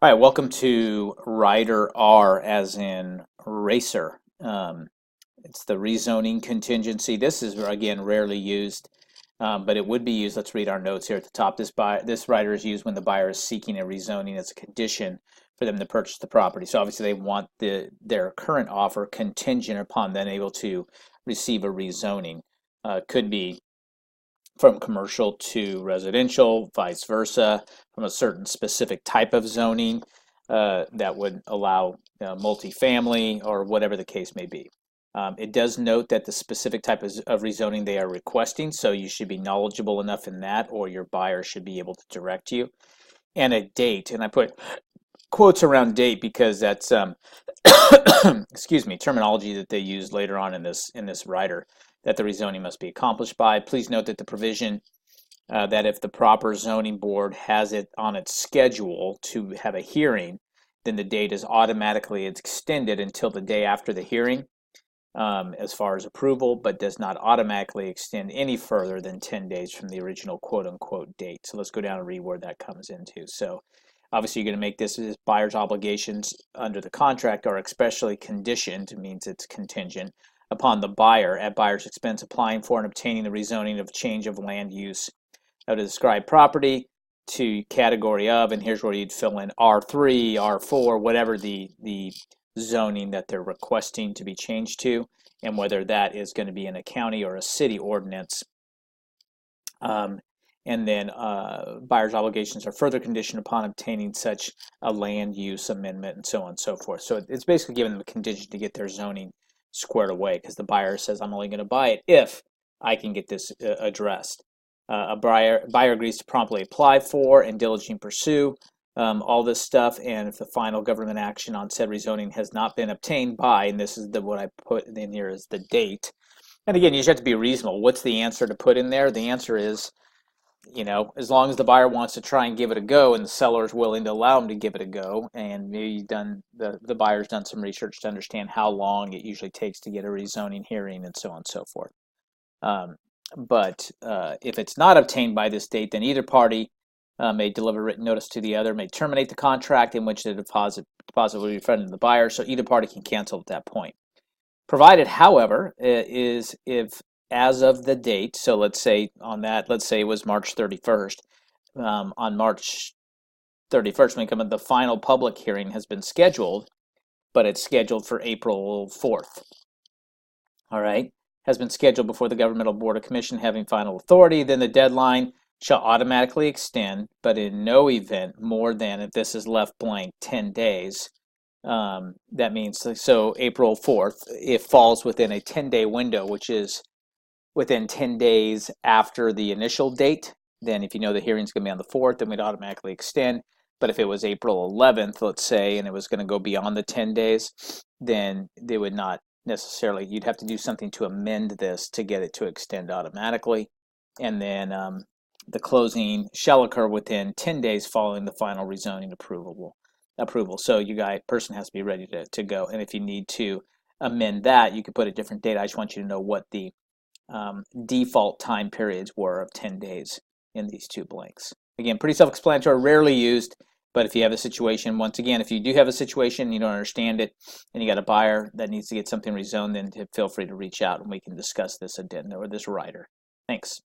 All right, welcome to Rider R as in racer. It's the rezoning contingency. This is, again, rarely used, but it would be used. Let's read our notes here at the top. This rider is used when the buyer is seeking a rezoning as a condition for them to purchase the property. So obviously they want their current offer contingent upon them able to receive a rezoning. Could be from commercial to residential, vice versa, from a certain specific type of zoning that would allow multifamily or whatever the case may be. It does note that the specific type of rezoning they are requesting, so you should be knowledgeable enough in that, or your buyer should be able to direct you. And a date, and I put quotes around date because that's excuse me, terminology that they use later on in this rider, that the rezoning must be accomplished by. Please note that the provision that if the proper zoning board has it on its schedule to have a hearing, then the date is automatically extended until the day after the hearing as far as approval, but does not automatically extend any further than 10 days from the original quote-unquote date. So let's go down and read where that comes into. So obviously you're going to make this as buyer's obligations under the contract are especially conditioned, means it's contingent, upon the buyer at buyer's expense applying for and obtaining the rezoning of change of land use of the described property to category of, and here's where you'd fill in R3, R4, whatever the zoning that they're requesting to be changed to, and whether that is going to be in a county or a city ordinance. And then buyer's obligations are further conditioned upon obtaining such a land use amendment and so on and so forth. So it's basically giving them a condition to get their zoning squared away, because the buyer says, I'm only going to buy it if I can get this addressed. A buyer agrees to promptly apply for and diligently pursue all this stuff, and if the final government action on said rezoning has not been obtained by, and this is what I put in here is the date. And again, you just have to be reasonable. What's the answer to put in there? The answer is, as long as the buyer wants to try and give it a go and the seller is willing to allow them to give it a go, and maybe the buyer's done some research to understand how long it usually takes to get a rezoning hearing and so on and so forth. But if it's not obtained by this date, then either party may deliver written notice to the other, may terminate the contract in which the deposit will be refunded to the buyer, so either party can cancel at that point. Provided, however, is if as of the date, so let's say it was March 31st, on March 31st, when the final public hearing has been scheduled, but it's scheduled for April 4th. All right, has been scheduled before the governmental board or commission having final authority, then the deadline shall automatically extend, but in no event more than, if this is left blank, 10 days. That means, so April 4th, it falls within a 10-day window, which is within 10 days after the initial date. Then if you know the hearing's going to be on the 4th, then we'd automatically extend. But if it was April 11th, let's say, and it was going to go beyond the 10 days, then they would not necessarily, you'd have to do something to amend this to get it to extend automatically. And then the closing shall occur within 10 days following the final rezoning approval. So person has to be ready to go. And if you need to amend that, you could put a different date. I just want you to know what the default time periods were of 10 days in these two blanks. Again, pretty self-explanatory, rarely used, but if you have a situation, once again, if you do have a situation and you don't understand it and you got a buyer that needs to get something rezoned, then feel free to reach out and we can discuss this addendum or this rider. Thanks.